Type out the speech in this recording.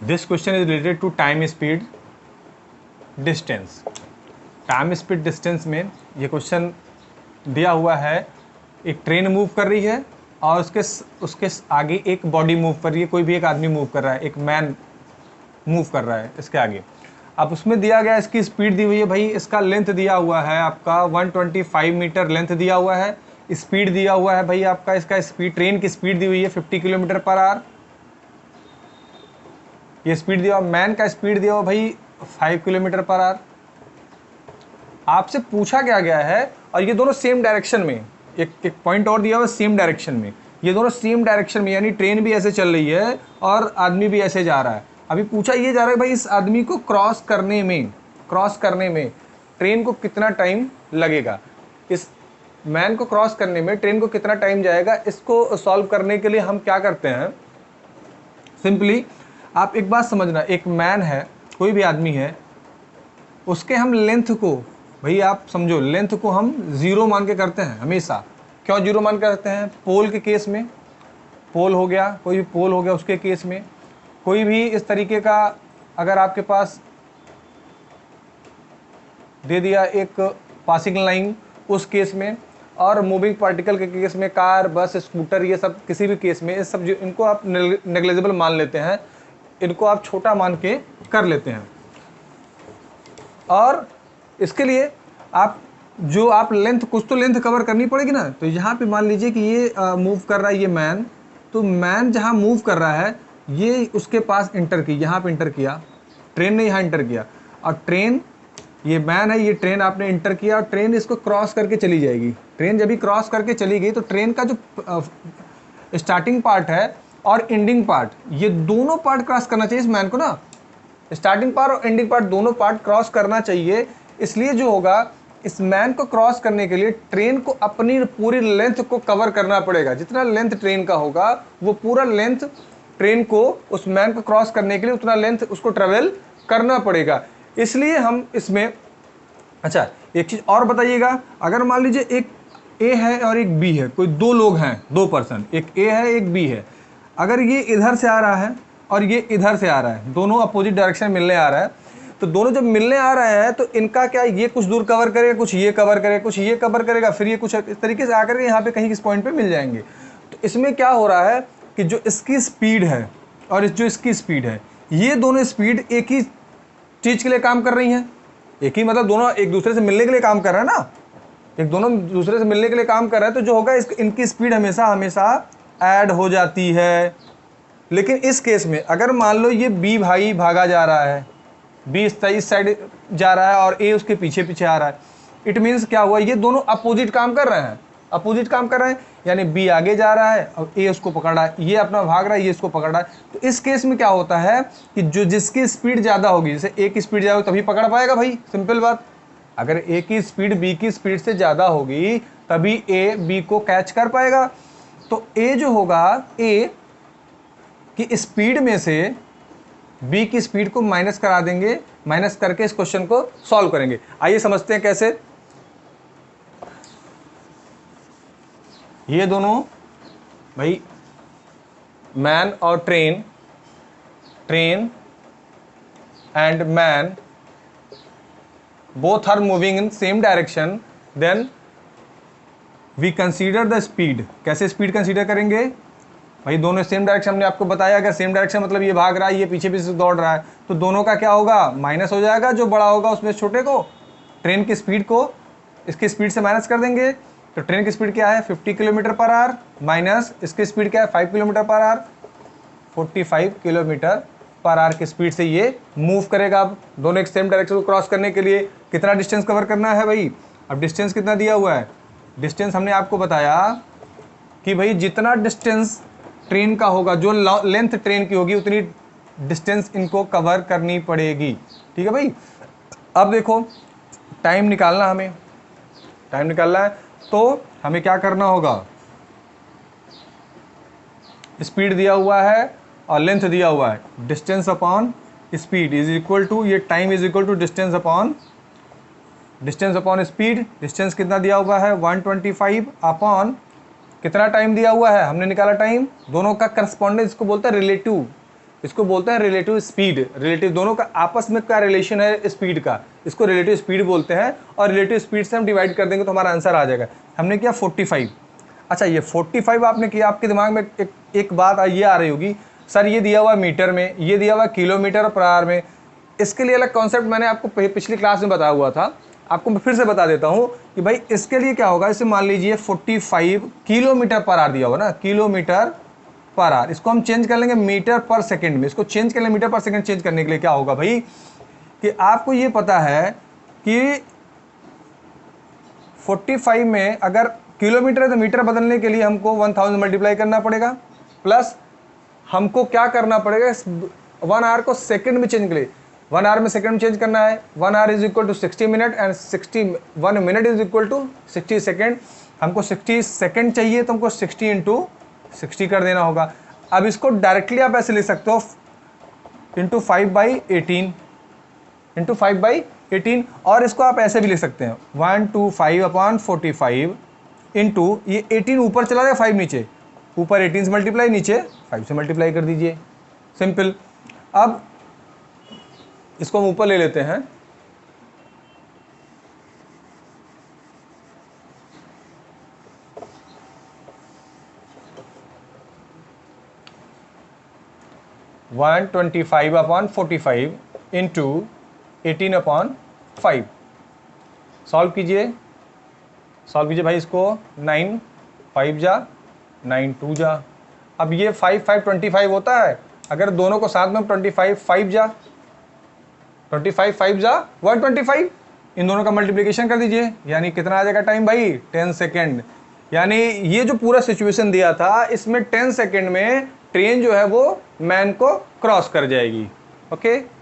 This question is related to time speed distance. Time speed distance में ये question दिया हुआ है, एक ट्रेन मूव कर रही है और उसके आगे एक बॉडी मूव कर रही है, कोई भी एक आदमी मूव कर रहा है, एक मैन मूव कर रहा है इसके आगे। अब उसमें दिया गया, इसकी स्पीड दी हुई है भाई, इसका लेंथ दिया हुआ है आपका 125 मीटर लेंथ दिया हुआ है, स्पीड दिया हुआ है भाई आपका, इसका स्पीड, ट्रेन की स्पीड दी हुई है 50 किलोमीटर पर आवर, ये स्पीड दिया हुआ, मैन का स्पीड दिया हुआ भाई 5 किलोमीटर पर आवर। आपसे पूछा क्या गया है, और ये दोनों सेम डायरेक्शन में, एक पॉइंट और दिया हुआ सेम डायरेक्शन में, ये दोनों सेम डायरेक्शन में, यानी ट्रेन भी ऐसे चल रही है और आदमी भी ऐसे जा रहा है। अभी पूछा ये जा रहा है भाई, इस आदमी को क्रॉस करने में ट्रेन को कितना टाइम लगेगा, इस मैन को क्रॉस करने में ट्रेन को कितना टाइम जाएगा। इसको सॉल्व करने के लिए हम क्या करते हैं, सिंपली आप एक बात समझना, एक मैन है, कोई भी आदमी है, उसके हम लेंथ को, भाई आप समझो, लेंथ को हम 0 मान के करते हैं हमेशा। क्यों 0 मान के करते हैं? पोल के केस में, पोल हो गया, कोई भी पोल हो गया उसके केस में, कोई भी इस तरीके का अगर आपके पास दे दिया एक पासिंग लाइन, उस केस में, और मूविंग पार्टिकल के केस में, कार, बस, स्कूटर, ये सब किसी भी केस में, इस सब इनको आप नेग्लिजिबल मान लेते हैं, इनको आप छोटा मान के कर लेते हैं। और इसके लिए आप लेंथ, कुछ तो लेंथ कवर करनी पड़ेगी ना। तो यहाँ पे मान लीजिए कि ये मूव कर रहा है, ये मैन, तो मैन जहाँ मूव कर रहा है, ये उसके पास इंटर की, यहाँ पे इंटर किया, ट्रेन ने यहाँ इंटर किया, और ट्रेन, ये मैन है, ये ट्रेन आपने इंटर किया, और ट्रेन इसको क्रॉस करके चली जाएगी। ट्रेन जब भी क्रॉस करके चली गई तो ट्रेन का जो स्टार्टिंग पार्ट है और एंडिंग पार्ट, ये दोनों पार्ट क्रॉस करना चाहिए इस मैन को ना, स्टार्टिंग पार्ट और एंडिंग पार्ट दोनों पार्ट क्रॉस करना चाहिए। इसलिए जो होगा, इस मैन को क्रॉस करने के लिए ट्रेन को अपनी पूरी लेंथ को कवर करना पड़ेगा। जितना लेंथ ट्रेन का होगा, वो पूरा लेंथ ट्रेन को, उस मैन को क्रॉस करने के लिए उतना लेंथ उसको ट्रेवल करना पड़ेगा। इसलिए हम इसमें, अच्छा एक चीज़ और बताइएगा, अगर मान लीजिए एक ए है और एक बी है, कोई दो लोग हैं, 2 पर्सन, एक ए है एक बी है, अगर ये इधर से आ रहा है और ये इधर से आ रहा है, दोनों अपोजिट डायरेक्शन मिलने आ रहा है, तो दोनों जब मिलने आ रहे हैं तो इनका क्या, ये कुछ दूर कवर करेगा, कुछ ये कवर करेगा, कुछ ये कवर करेगा, फिर ये कुछ इस तरीके से आकर के यहाँ पे कहीं इस पॉइंट पे मिल जाएंगे। तो इसमें क्या हो रहा है कि जो इसकी स्पीड है और जो इसकी स्पीड है, ये दोनों स्पीड एक ही चीज़ के लिए काम कर रही हैं। एक ही मतलब दोनों एक दूसरे से मिलने के लिए काम कर रहे हैं ना, एक दोनों दूसरे से मिलने के लिए काम कर रहे हैं, तो जो होगा इनकी स्पीड हमेशा हमेशा ऐड हो जाती है। लेकिन इस केस में अगर मान लो ये बी भाई भागा जा रहा है, बी इस साइड जा रहा है और ए उसके पीछे पीछे आ रहा है, इट मीन्स क्या हुआ, ये दोनों अपोजिट काम कर रहे हैं, अपोजिट काम कर रहे हैं, यानी बी आगे जा रहा है और ए उसको पकड़ रहा है, ये अपना भाग रहा है, ये इसको पकड़ रहा है। तो इस केस में क्या होता है कि जो जिसकी स्पीड ज़्यादा होगी, जैसे ए की स्पीड ज़्यादा होगी तभी पकड़ पाएगा भाई, सिंपल बात। अगर ए की स्पीड बी की स्पीड से ज़्यादा होगी तभी ए बी को कैच कर पाएगा। तो ए जो होगा, ए की स्पीड में से बी की स्पीड को माइनस करा देंगे, माइनस करके इस क्वेश्चन को सॉल्व करेंगे। आइए समझते हैं कैसे। ये दोनों भाई मैन और train, train and man both are moving in same direction, then we consider the speed। कैसे स्पीड कंसीडर करेंगे भाई, दोनों सेम डायरेक्शन, हमने आपको बताया कि सेम डायरेक्शन मतलब ये भाग रहा है, ये पीछे पीछे दौड़ रहा है, तो दोनों का क्या होगा, माइनस हो जाएगा, जो बड़ा होगा उसमें छोटे को, ट्रेन की स्पीड को इसकी स्पीड से माइनस कर देंगे। तो ट्रेन की स्पीड क्या है 50 किलोमीटर पर आवर, माइनस इसकी स्पीड क्या है 5 kilometre per hour, 45 kilometre per hour की स्पीड से ये मूव करेगा। अब दोनों एक सेम डायरेक्शन को क्रॉस करने के लिए कितना डिस्टेंस कवर करना है भाई, अब डिस्टेंस कितना दिया हुआ है, डिस्टेंस हमने आपको बताया कि भाई जितना डिस्टेंस ट्रेन का होगा, जो लेंथ ट्रेन की होगी, उतनी डिस्टेंस इनको कवर करनी पड़ेगी। ठीक है भाई। अब देखो टाइम निकालना, हमें टाइम निकालना है, तो हमें क्या करना होगा, स्पीड दिया हुआ है और लेंथ दिया हुआ है, distance upon speed is equal to, ये time is equal to distance upon speed. Distance कितना दिया हुआ है 125 अपॉन कितना टाइम दिया हुआ है, हमने निकाला टाइम, दोनों का करस्पॉन्डेंस को बोलता है रिलेटिव, इसको बोलते हैं रिलेटिव स्पीड। रिलेटिव दोनों का आपस में क्या रिलेशन है स्पीड का, इसको रिलेटिव स्पीड बोलते हैं। और रिलेटिव स्पीड से हम डिवाइड कर देंगे तो हमारा आंसर आ जाएगा। हमने किया 45। अच्छा ये 45 आपने किया, आपके दिमाग में एक बात ये आ रही होगी, सर ये दिया हुआ मीटर में, ये दिया हुआ किलोमीटर पर आवर में। इसके लिए अलग कॉन्सेप्ट मैंने आपको पिछली क्लास में बताया हुआ था, आपको मैं फिर से बता देता हूँ कि भाई इसके लिए क्या होगा। इसे मान लीजिए 45 किलोमीटर पर आवर दिया होगा ना, किलोमीटर पर आवर, इसको हम चेंज कर लेंगे मीटर पर सेकंड में। इसको चेंज कर लेंगे मीटर पर सेकंड। चेंज करने के लिए क्या होगा भाई कि आपको ये पता है कि 45 में अगर किलोमीटर है तो मीटर बदलने के लिए हमको 1000 मल्टीप्लाई करना पड़ेगा, प्लस हमको क्या करना पड़ेगा 1 आवर को सेकंड में चेंज कर लिए, 1 आवर में सेकंड में चेंज करना है। 1 hour is equal to 60 minute and 1 minute is equal to 60 second. हमको 60 सेकेंड चाहिए तो हमको 60 इंटू 60 कर देना होगा। अब इसको डायरेक्टली आप ऐसे लिख सकते हो इंटू 5/18, इंटू 5/18। और इसको आप ऐसे भी लिख सकते हैं 125/45 इंटू ये 18 ऊपर चला गया, 5 नीचे, ऊपर 18 से मल्टीप्लाई, नीचे 5 से मल्टीप्लाई कर दीजिए, सिंपल। अब इसको हम ऊपर ले लेते हैं, वन 25/45 इंटू 18/5। सॉल्व कीजिए, सॉल्व कीजिए भाई इसको। 9 5 जा 9 2 जा। अब ये 5 5 25 होता है, अगर दोनों को साथ में 25 5 जा 25 5 जा 125, इन दोनों का मल्टीप्लिकेशन कर दीजिए, यानी कितना आ जाएगा टाइम भाई 10 सेकेंड। यानी ये जो पूरा सिचुएशन दिया था इसमें 10 सेकेंड में ट्रेन जो है वो मैन को क्रॉस कर जाएगी। ओके।